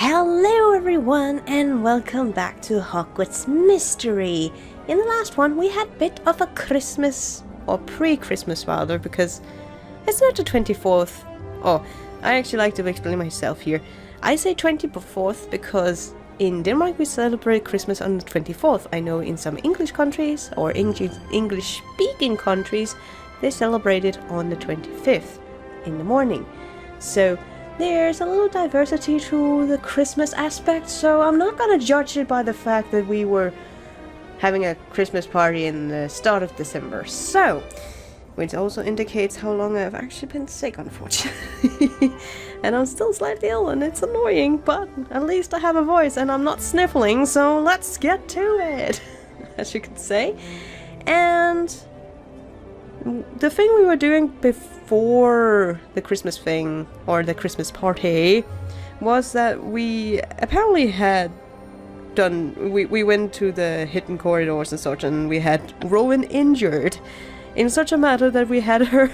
Hello everyone and welcome back to Hogwarts Mystery. In the last one we had a bit of a Christmas, or pre-Christmas rather, because it's not the 24th. Oh, I actually like to explain myself here. I say 24th because in Denmark we celebrate Christmas on the 24th. I know in some English countries or English speaking countries they celebrate it on the 25th in the morning. So there's a little diversity to the Christmas aspect, so I'm not gonna judge it by the fact that we were having a Christmas party in the start of December. So, which also indicates how long I've actually been sick, unfortunately. And I'm still slightly ill and it's annoying, but at least I have a voice and I'm not sniffling, so let's get to it, as you could say. And the thing we were doing before the Christmas thing, or the Christmas party, was that we apparently had done, we went to the hidden corridors and such, and we had Rowan injured in such a matter that we had her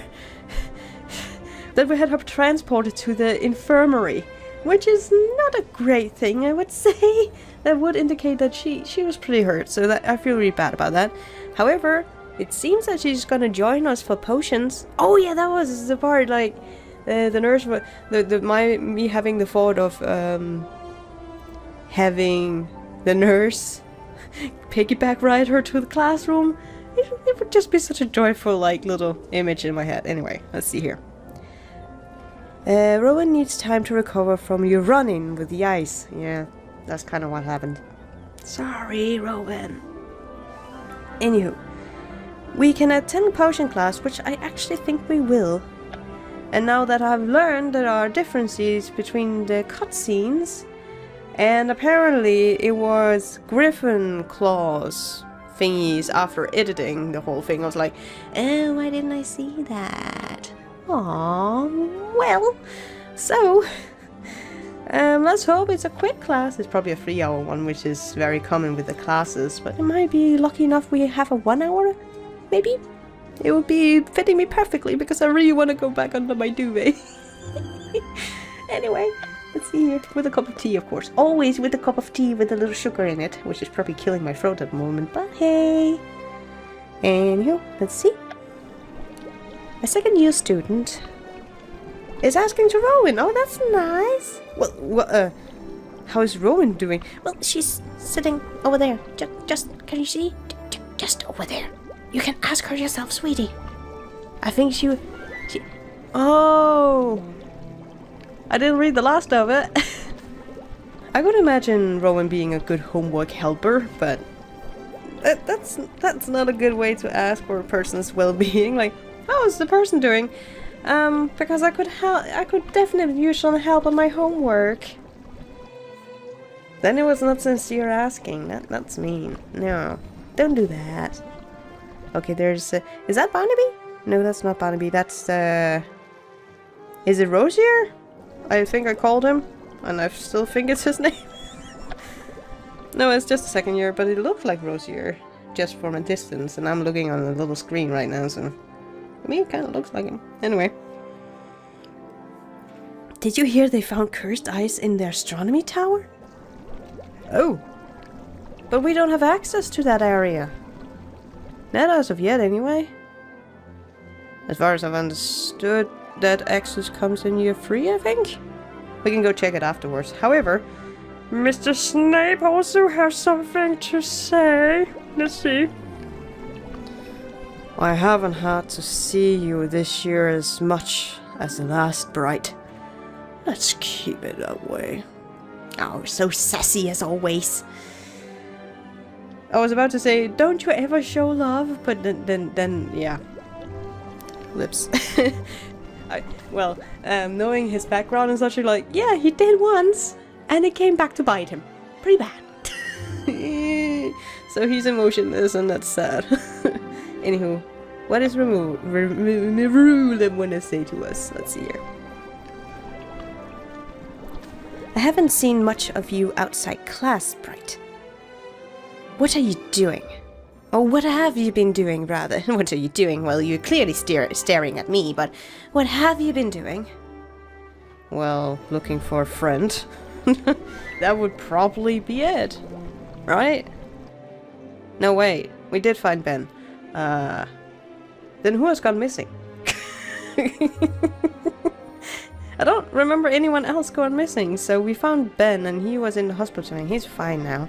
transported to the infirmary, which is not a great thing, I would say. That would indicate that she was pretty hurt, so that I feel really bad about that. However, it seems that she's gonna join us for potions. Oh yeah, that was the part, like, the nurse, me having the thought of, having the nurse piggyback ride her to the classroom. It would just be such a joyful, like, little image in my head. Anyway, let's see here. Rowan needs time to recover from your run-in with the ice. Yeah, that's kind of what happened. Sorry, Rowan. Anywho. We can attend potion class, which I actually think we will. And now that I've learned there are differences between the cutscenes, and apparently it was Griffin claws thingies after editing the whole thing. I was like, oh, why didn't I see that? Aww, well, so let's hope it's a quick class. It's probably a 3-hour one, which is very common with the classes, but it might be lucky enough we have a 1 hour. Maybe? It would be fitting me perfectly because I really want to go back under my duvet. Anyway, let's see here. With a cup of tea, of course. Always with a cup of tea with a little sugar in it, which is probably killing my throat at the moment, but hey. Anywho, let's see. A second-year student is asking to Rowan. Oh, that's nice. Well, how is Rowan doing? Well, she's sitting over there. Just, can you see? Just over there. You can ask her yourself, sweetie. I think she... Oh! I didn't read the last of it. I could imagine Rowan being a good homework helper, but that's not a good way to ask for a person's well-being. Like, how's the person doing? Because I could definitely use some help on my homework. Then it was not sincere asking. That's mean. No, don't do that. Okay, there's... is that Barnaby? No, that's not Barnaby. That's, is it Rosier? I think I called him, and I still think it's his name. No, it's just a second year, but it looks like Rosier, just from a distance, and I'm looking on a little screen right now, so... I mean, it kind of looks like him. Anyway. Did you hear they found cursed ice in their astronomy tower? Oh. But we don't have access to that area. Not as of yet, anyway. As far as I've understood, that access comes in year 3, I think? We can go check it afterwards. However, Mr. Snape also has something to say. Let's see. I haven't had to see you this year as much as the last Bright. Let's keep it that way. Oh, so sassy as always. I was about to say, don't you ever show love, but then yeah. Lips. Knowing his background and such, you're like, yeah, he did once, and it came back to bite him. Pretty bad. So he's emotionless, and that's sad. Anywho, what is Merula want to say to us? Let's see here. I haven't seen much of you outside class, Bright. What are you doing? Or what have you been doing, rather? What are you doing? Well, you're clearly staring at me, but what have you been doing? Well, looking for a friend. That would probably be it. Right? No, wait. We did find Ben. Then who has gone missing? I don't remember anyone else going missing, so we found Ben and he was in the hospital and he's fine now.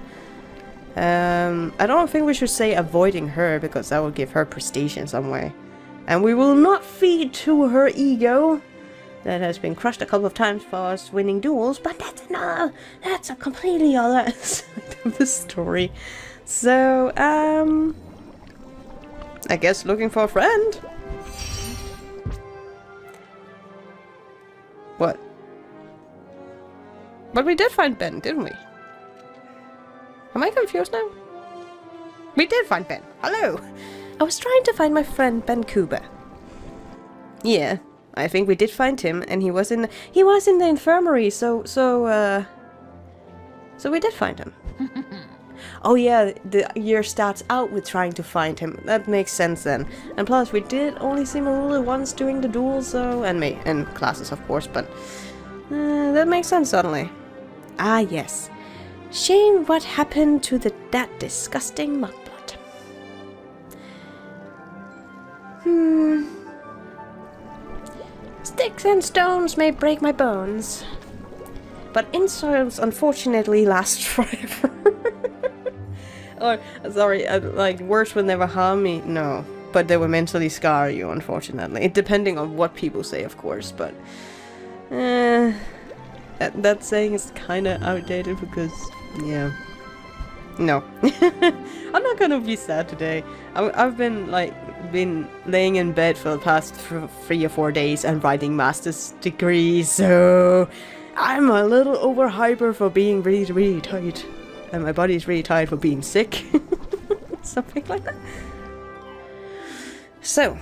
I don't think we should say avoiding her because that will give her prestige in some way. And we will not feed to her ego. That has been crushed a couple of times for us winning duels, but that's a completely other side of the story. So, I guess looking for a friend. What? But we did find Ben, didn't we? Am I confused now? We did find Ben. Hello! I was trying to find my friend Ben Cooper. Yeah, I think we did find him, and he was in the infirmary, so we did find him. Oh yeah, the year starts out with trying to find him. That makes sense then. And plus, we did only see Merula once during the duel, so... and classes, of course, but... that makes sense suddenly. Ah, yes. Shame what happened to that disgusting mudblood. Sticks and stones may break my bones, but insults unfortunately last forever. Or, sorry, like, words will never harm me. No, but they will mentally scar you, unfortunately. Depending on what people say, of course, but... that saying is kinda outdated because... yeah. No. I'm not gonna be sad today. I've been laying in bed for the past 3 or 4 days and writing master's degrees, so... I'm a little over hyper for being really, really tired. And my body's really tired for being sick. Something like that. So,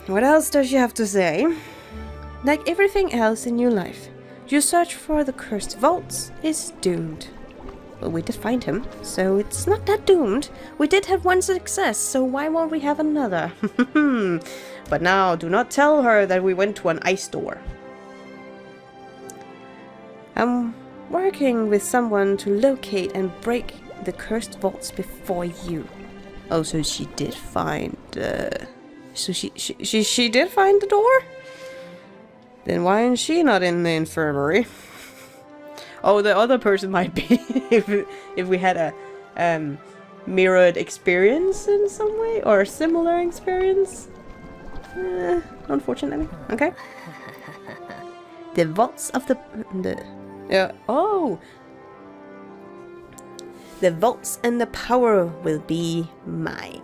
what else does she have to say? Like everything else in your life, your search for the cursed vaults is doomed. Well, we did find him, so it's not that doomed. We did have one success, so why won't we have another? But now, do not tell her that we went to an ice door. I'm working with someone to locate and break the cursed vaults before you. Oh, so she did find, so she did find the door? Then why is she not in the infirmary? Oh, the other person might be if we had a mirrored experience in some way or a similar experience. Unfortunately. Okay. The vaults of the oh. The vaults and the power will be mine.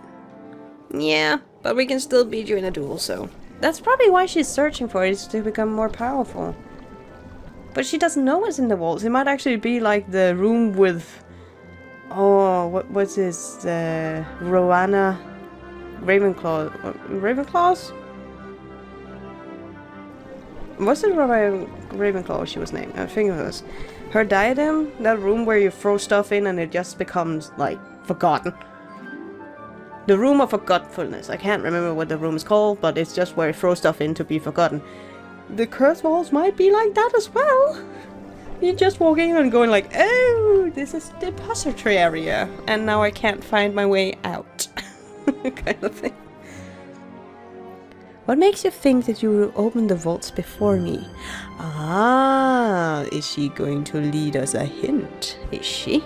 Yeah, but we can still beat you in a duel, so that's probably why she's searching for it, is to become more powerful. But she doesn't know what's in the vaults. It might actually be like the room with... oh, what was this? Rowena... Ravenclaw... Ravenclaws? Was it Ravenclaw she was named? I think it was. Her diadem? That room where you throw stuff in and it just becomes, like, forgotten. The room of forgetfulness. I can't remember what the room is called, but it's just where you throw stuff in to be forgotten. The curse walls might be like that as well. You're just walking in and going like, oh, this is the depository area, and now I can't find my way out. Kind of thing. What makes you think that you will open the vaults before me? Ah, is she going to lead us a hint? Is she?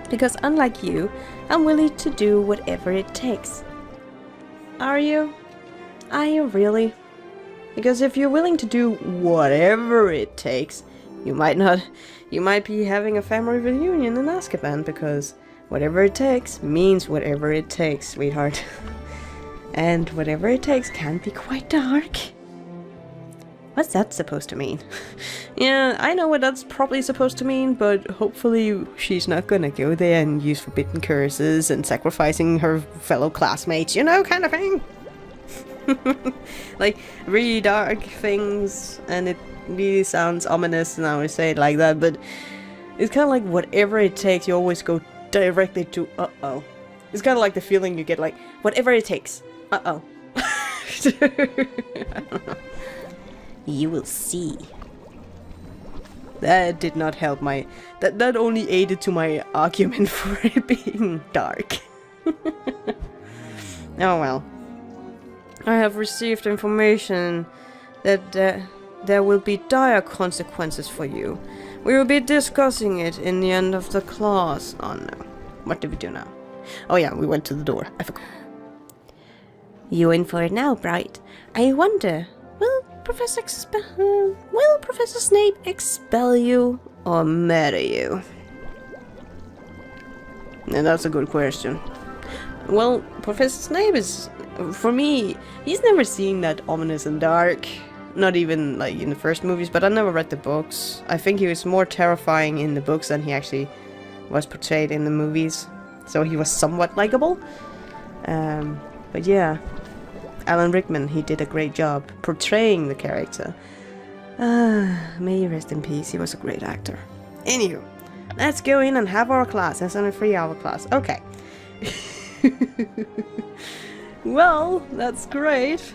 Because unlike you, I'm willing to do whatever it takes. Are you? Are you really? Because if you're willing to do whatever it takes, you might be having a family reunion in Azkaban, because whatever it takes means whatever it takes, sweetheart. And whatever it takes can be quite dark. What's that supposed to mean? Yeah, I know what that's probably supposed to mean, but hopefully she's not gonna go there and use forbidden curses and sacrificing her fellow classmates, you know, kind of thing. Like, really dark things, and it really sounds ominous now I say it like that, but it's kind of like whatever it takes, you always go directly to uh-oh. It's kind of like the feeling you get, like, whatever it takes, uh-oh. You will see. That did not help my... That only aided to my argument for it being dark. Oh well. I have received information that there will be dire consequences for you. We will be discussing it in the end of the class. Oh no. What do we do now? Oh yeah, we went to the door. I forgot. You in for it now, Bright. I wonder, will Professor Snape expel you or murder you? And that's a good question. Well, Professor Snape is, for me, he's never seen that ominous and dark. Not even like in the first movies, but I never read the books. I think he was more terrifying in the books than he actually was portrayed in the movies. So he was somewhat likable. But yeah, Alan Rickman, he did a great job portraying the character. May he rest in peace, he was a great actor. Anywho, let's go in and have our class. That's only a 3-hour class. Okay. Well, that's great.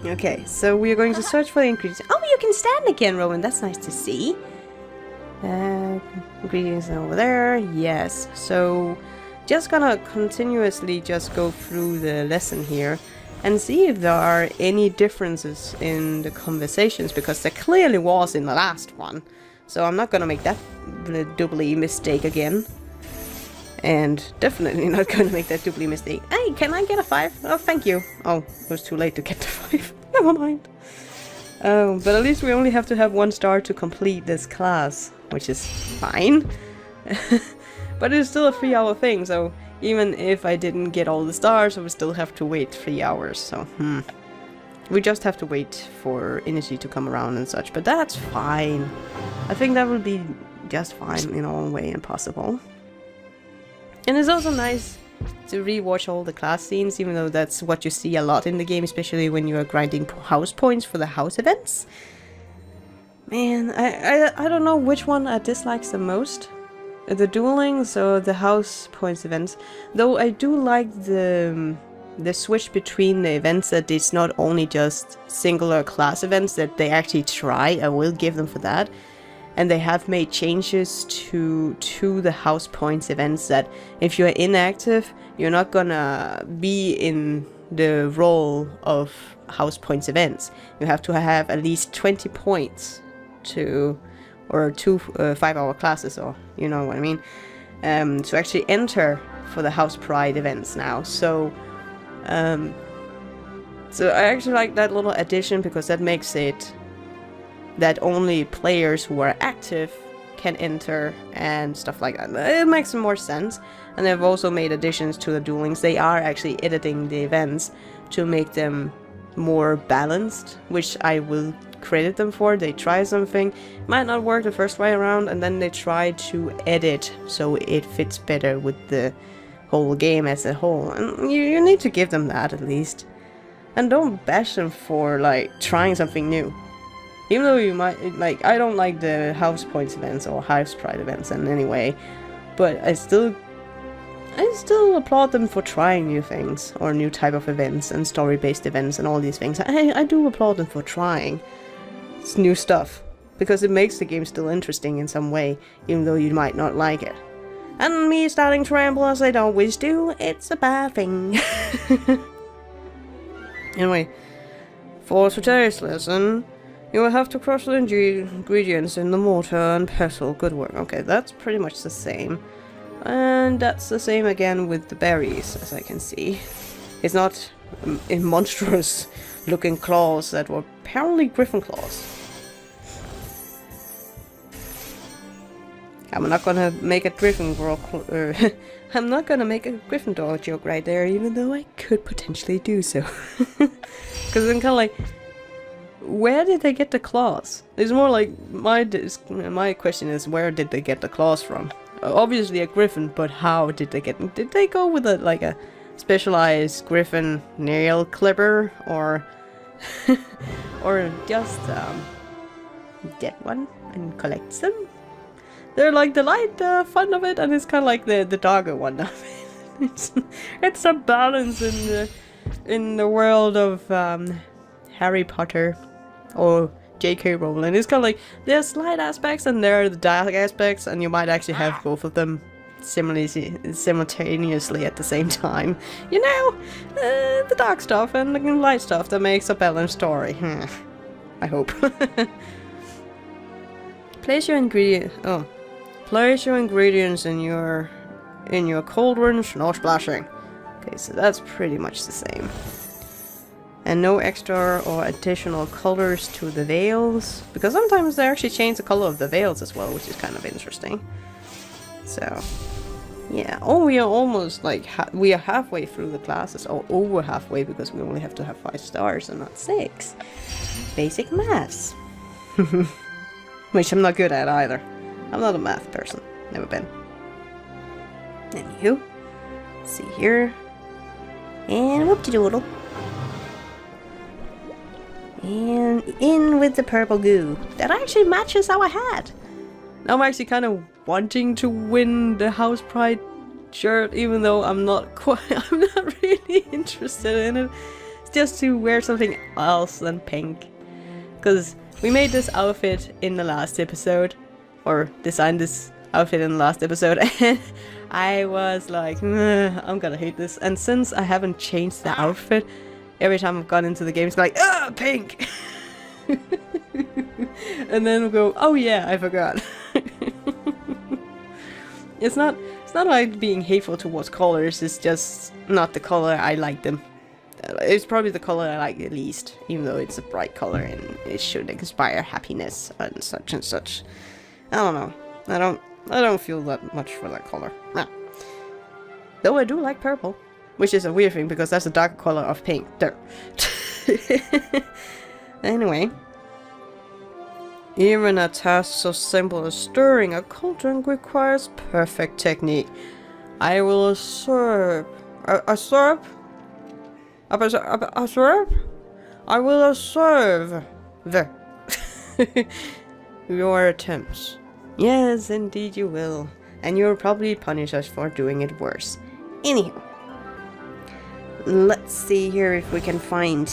Okay, so we are going to search for the ingredients. Oh, you can stand again, Rowan. That's nice to see. Ingredients over there. Yes. So, just gonna continuously just go through the lesson here and see if there are any differences in the conversations, because there clearly was in the last one. So I'm not gonna make that doubly mistake again. And definitely not going to make that doubly mistake. Hey, can I get a 5? Oh, thank you. Oh, it was too late to get the 5. Never mind. But at least we only have to have 1 star to complete this class, which is fine. But it's still a 3-hour thing, so even if I didn't get all the stars, I would still have to wait 3 hours, so we just have to wait for energy to come around and such, but that's fine. I think that will be just fine in all way possible. And it's also nice to rewatch all the class scenes, even though that's what you see a lot in the game, especially when you are grinding house points for the house events. Man, I don't know which one I dislike the most. The duelings or the house points events. Though I do like the switch between the events, that it's not only just singular class events, that they actually try. I will give them for that. And they have made changes to the house points events, that if you're inactive, you're not gonna be in the role of house points events. You have to have at least 20 points or 2 5-hour classes, or you know what I mean, to actually enter for the house pride events now. So I actually like that little addition, because that makes it that only players who are active can enter and stuff like that. It makes more sense. And they've also made additions to the duelings. They are actually editing the events to make them more balanced, which I will credit them for. They try something, might not work the first way around, and then they try to edit so it fits better with the whole game as a whole. And you need to give them that at least. And don't bash them for like trying something new. Even though you might, like, I don't like the house points events or house pride events in any way, but I still applaud them for trying new things, or new type of events and story-based events and all these things. I do applaud them for trying new stuff, because it makes the game still interesting in some way, even though you might not like it. And me starting to ramble as I always do, it's a bad thing. Anyway, for today's lesson, you will have to crush the ingredients in the mortar and pestle. Good work. Okay, that's pretty much the same. And that's the same again with the berries, as I can see. It's not in monstrous looking claws that were apparently griffin claws. I'm not gonna make a I'm not gonna make a Gryffindor joke right there, even though I could potentially do so. Because I'm kind of like, where did they get the claws? It's more like my question is, where did they get the claws from? Obviously a griffin, but how did they get them? Did they go with a specialized griffin nail clipper, or or just get one and collect them? They're like the light fun of it, and it's kind of like the dogger one of it. It's a balance in the world of Harry Potter, or J.K. Rowling. It's kind of like there's light aspects and there are the dark aspects, and you might actually have both of them simultaneously at the same time. You know, the dark stuff and the light stuff that makes a balanced story. I hope. Place your ingredients in your cauldrons, no splashing. Okay, so that's pretty much the same. And no extra or additional colors to the veils, because sometimes they actually change the color of the veils as well, which is kind of interesting. So, yeah. Oh, we are almost like we are halfway through the classes, or over halfway, because we only have to have 5 stars and not 6. Basic maths, which I'm not good at either. I'm not a math person, never been. Anywho, see here, and whoop-de-doodle. And in with the purple goo. That actually matches our hat. Now I'm actually kind of wanting to win the House Pride shirt, even though I'm not really interested in it. It's just to wear something else than pink. Because we made this outfit in the last episode, or designed this outfit in the last episode, and I was like, I'm gonna hate this. And since I haven't changed the outfit, every time I've gone into the game, it's like, pink! And then we'll go, oh yeah, I forgot. It's not like being hateful towards colors, it's just not the color I like them. It's probably the color I like the least, even though it's a bright color and it should inspire happiness and such and such. I don't know. I don't feel that much for that color. Nah. Though I do like purple. Which is a weird thing, because that's the dark color of pink. There. Anyway. Even a task so simple as stirring a cauldron requires perfect technique. I will usurp... usurp? Usurp? I will usurp your attempts. Yes, indeed you will. And you'll probably punish us for doing it worse. Anyhow. Let's see here if we can find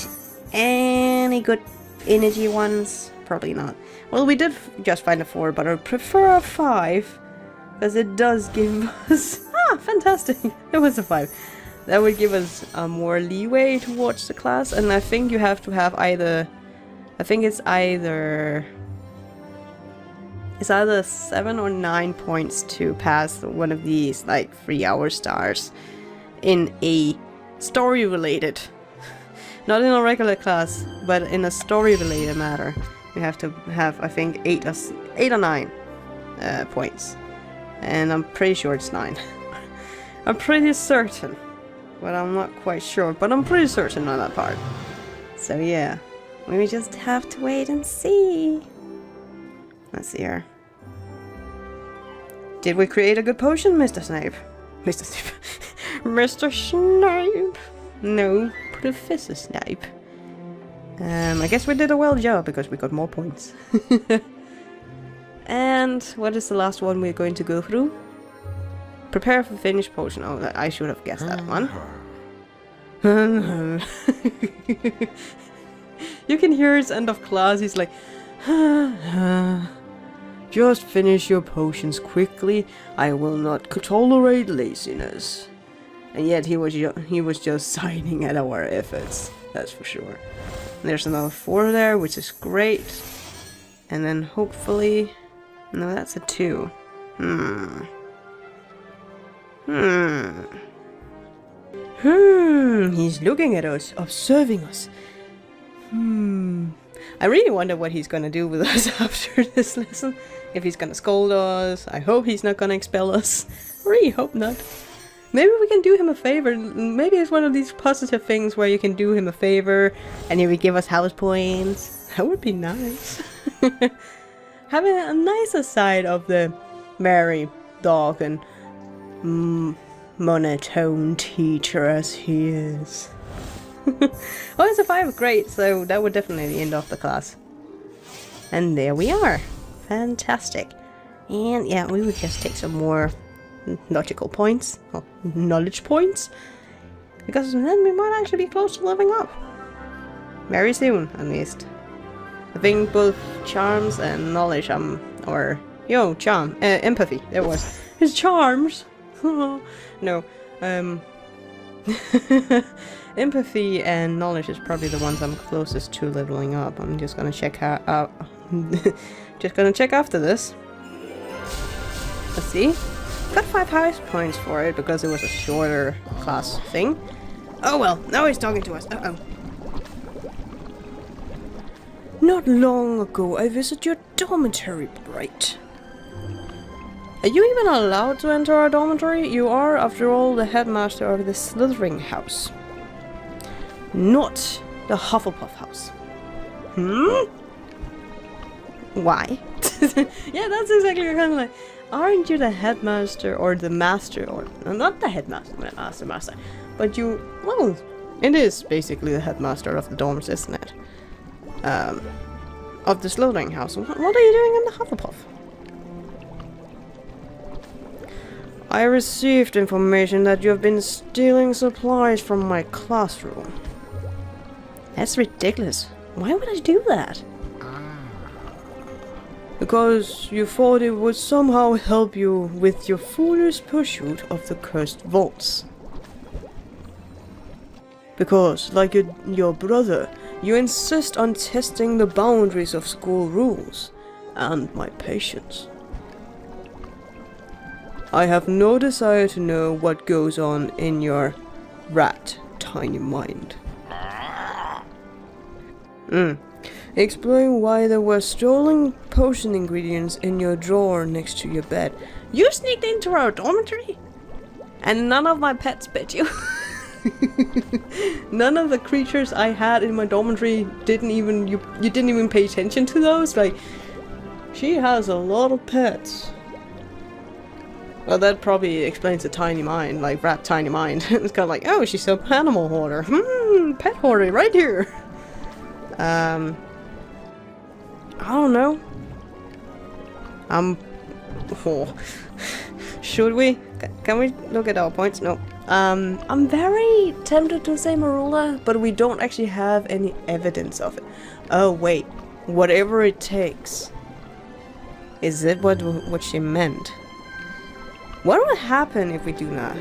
any good energy ones. Probably not. Well, we did just find a 4, but I prefer a 5. Because it does give us... fantastic! It was a 5. That would give us more leeway towards the class. And I think you have to have either... I think it's either 7 or 9 points to pass one of these, like, 3-hour stars in a story related, not in a regular class, but in a story related matter. You have to have, I think, 8 or 9 points, and I'm pretty sure it's 9. I'm pretty certain, but I'm not quite sure, but I'm pretty certain on that part. So yeah, we just have to wait and see. Let's see here. Did we create a good potion, Mr. Snape? Mr. Snape. Mr. Snape. No, Professor Snape. I guess we did a well job because we got more points. And what is the last one we're going to go through? Prepare for finished potion. Oh, I should have guessed that one. You can hear his end of class. He's like, just finish your potions quickly. I will not tolerate laziness. And yet he was just signing at our efforts. That's for sure. There's another 4 there, which is great. And then hopefully... No, that's a 2. He's looking at us, observing us. I really wonder what he's gonna do with us after this lesson. If he's gonna scold us. I hope he's not gonna expel us. I really hope not. Maybe we can do him a favor. Maybe it's one of these positive things where you can do him a favor and he would give us house points. That would be nice. Having a nicer side of the merry, dark, and monotone teacher as he is. Oh, it's a 5, great, so that would definitely end off the class. And there we are. Fantastic. And yeah, we would just take some more logical points, or knowledge points, because then we might actually be close to leveling up. Very soon, at least. I think both charms and knowledge, empathy, there was. His charms! No, empathy and knowledge is probably the ones I'm closest to leveling up. I'm just gonna check out, just gonna check after this. Let's see. Got 5 highest points for it because it was a shorter class thing. Oh well, now he's talking to us. Uh-oh. Not long ago, I visited your dormitory, Bright. Are you even allowed to enter our dormitory? You are, after all, the headmaster of the Slithering house. Not the Hufflepuff house. Hmm? Why? Yeah, that's exactly kind of like, aren't you the headmaster or the master, or not the headmaster, master, but you, well, it is basically the headmaster of the dorms, isn't it? Of the Slithering house. What are you doing in the Hufflepuff? I received information that you have been stealing supplies from my classroom. That's ridiculous. Why would I do that? Because you thought it would somehow help you with your foolish pursuit of the cursed vaults. Because, like your brother, you insist on testing the boundaries of school rules and my patience. I have no desire to know what goes on in your rat tiny mind. Explain why there were stolen potion ingredients in your drawer next to your bed. You sneaked into our dormitory? And none of my pets bit you? None of the creatures I had in my dormitory didn't even, you didn't even pay attention to those? Like, she has a lot of pets. Well, that probably explains the tiny mind, like rat tiny mind. It's kind of like, oh, she's an animal hoarder. Pet hoarder right here. I don't know. Should we? Can we look at our points? No. I'm very tempted to say Merula, but we don't actually have any evidence of it. Oh wait, whatever it takes. Is it what she meant? What would happen if we do that?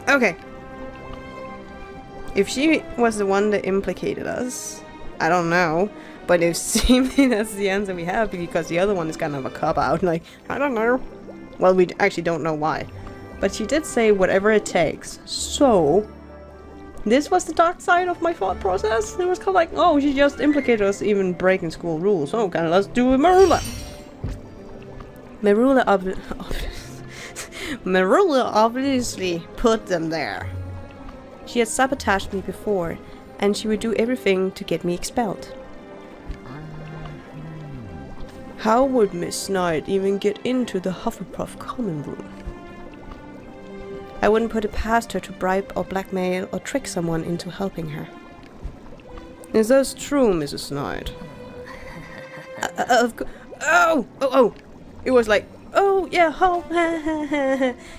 Okay. If she was the one that implicated us, I don't know. But if seemingly that's the answer we have, because the other one is kind of a cop-out, like, I don't know. Well, we actually don't know why. But she did say whatever it takes. So, this was the dark side of my thought process. It was kind of like, oh, she just implicated us even breaking school rules. Oh, kind of, let's do it, Merula. Merula obviously put them there. She had sabotaged me before, and she would do everything to get me expelled. How would Miss Knight even get into the Hufflepuff common room? I wouldn't put it past her to bribe or blackmail or trick someone into helping her. Is that true, Mrs. Knight? Oh! It was like, oh, yeah, oh,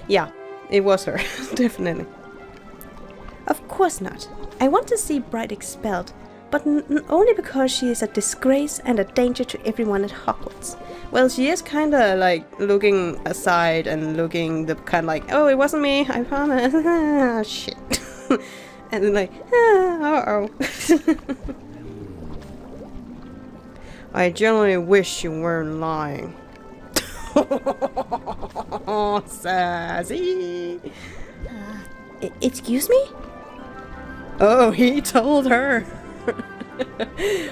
yeah, it was her, definitely. Of course not. I want to see Bright expelled, but only because she is a disgrace and a danger to everyone at Hogwarts. Well, she is kind of like looking aside and looking the kind of like, oh, it wasn't me, I promise. Shit. And then like, uh-oh. I generally wish you weren't lying. Sassy. Excuse me? Oh, he told her.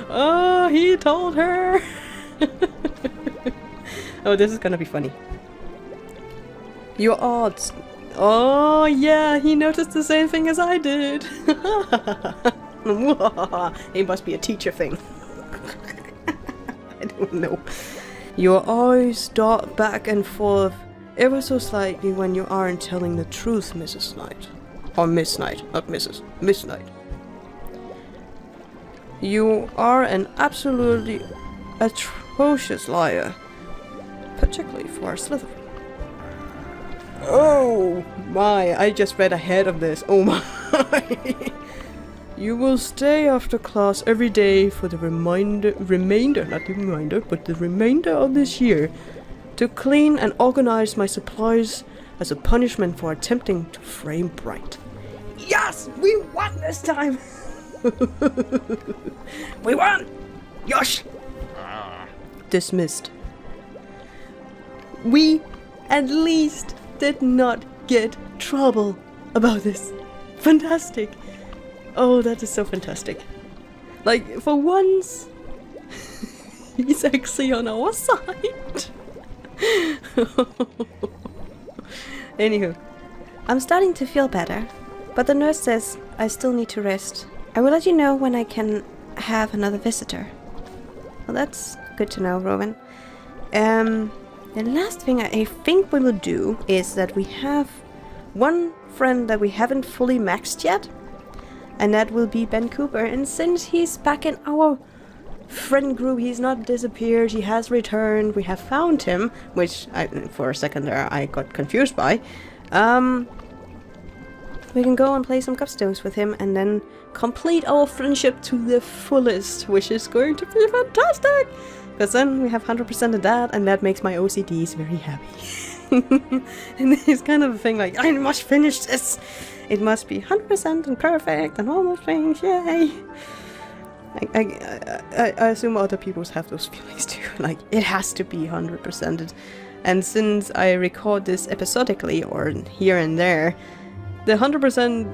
Oh, he told her. Oh, this is gonna be funny. Your odds. Oh, yeah, he noticed the same thing as I did. It must be a teacher thing. I don't know. Your eyes dart back and forth ever so slightly when you aren't telling the truth, Mrs. Knight. Or Miss Knight, not Mrs. Miss Knight. You are an absolutely atrocious liar. Particularly for a Slytherin. Oh my, I just read ahead of this. Oh my. You will stay after class every day for the remainder of this year to clean and organize my supplies as a punishment for attempting to frame Bright. Yes! We won this time! We won! Yosh! Dismissed. We at least did not get trouble about this. Fantastic! Oh, that is so fantastic. Like, for once, he's actually on our side. Anywho, I'm starting to feel better, but the nurse says I still need to rest. I will let you know when I can have another visitor. Well, that's good to know, Rowan. The last thing I think we will do is that we have one friend that we haven't fully maxed yet, and that will be Ben Cooper. And since he's back in our friend group, he's not disappeared, he has returned, we have found him, which for a second there I got confused by. We can go and play some Cupstones with him and then complete our friendship to the fullest, which is going to be fantastic! Because then we have 100% of that, and that makes my OCDs very happy. And it's kind of a thing like, I must finish this! It must be 100% and perfect and all those things, yay! I assume other people have those feelings too, like, it has to be 100%. And since I record this episodically, or here and there, the 100%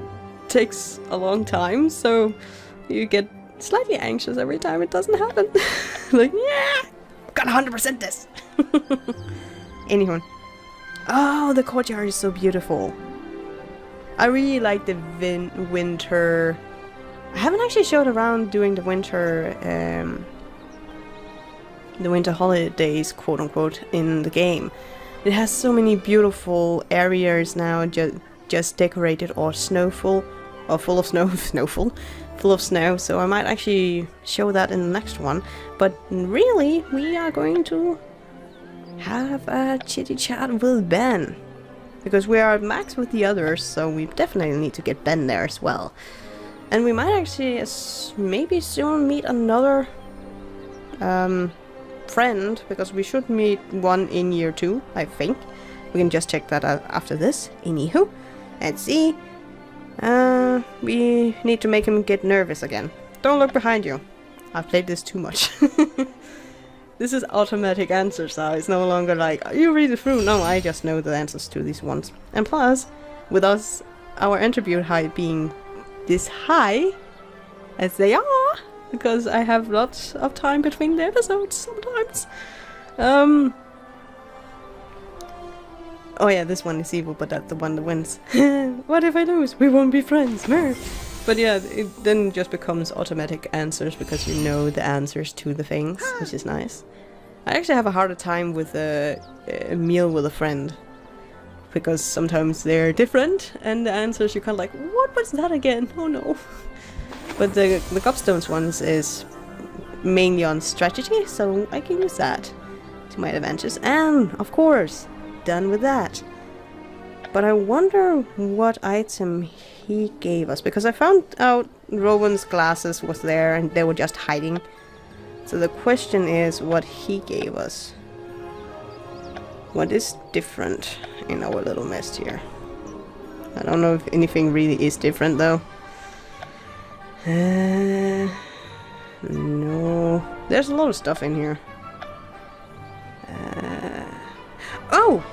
takes a long time, so you get slightly anxious every time it doesn't happen. Like, yeah, gotta 100% this. Anyway. Oh, the courtyard is so beautiful. I really like the winter. I haven't actually showed around during the winter holidays, quote unquote, in the game. It has so many beautiful areas now, just decorated or snowful, or full of snow, full of snow. So I might actually show that in the next one. But really, we are going to have a chitty chat with Ben, because we are at max with the others, so we definitely need to get Ben there as well. And we might actually maybe soon meet another friend, because we should meet one in year 2, I think. We can just check that out after this. Anywho, let's see. We need to make him get nervous again. Don't look behind you. I've played this too much. This is automatic answers now. It's no longer like, you read it through. No, I just know the answers to these ones. And plus, with us, our interview height being this high, as they are, because I have lots of time between the episodes sometimes. Oh yeah, this one is evil, but that's the one that wins. What if I lose? We won't be friends. But yeah, it then just becomes automatic answers because you know the answers to the things, which is nice. I actually have a harder time with a meal with a friend, because sometimes they're different and the answers you're kind of like, what was that again? Oh no. But the Cupstones ones is mainly on strategy, so I can use that to my advantage. And of course, done with that. But I wonder what item he gave us, because I found out Rowan's glasses was there and they were just hiding. So the question is what he gave us. What is different in our little mess here? I don't know if anything really is different though. No. There's a lot of stuff in here. Oh!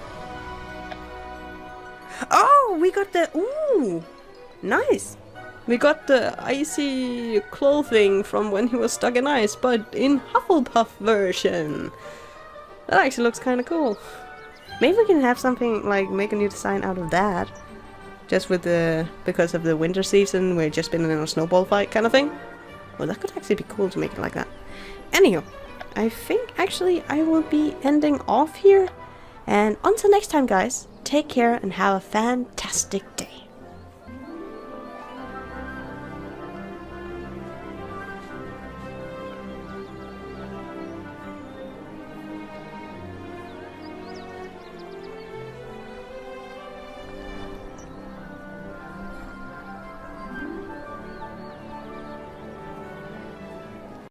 Oh, we got the... Ooh! Nice! We got the icy clothing from when he was stuck in ice, but in Hufflepuff version. That actually looks kind of cool. Maybe we can have something like make a new design out of that. Just with the... because of the winter season, we've just been in a snowball fight kind of thing. Well, that could actually be cool to make it like that. Anyhow, I think actually I will be ending off here. And until next time, guys, take care and have a fantastic day.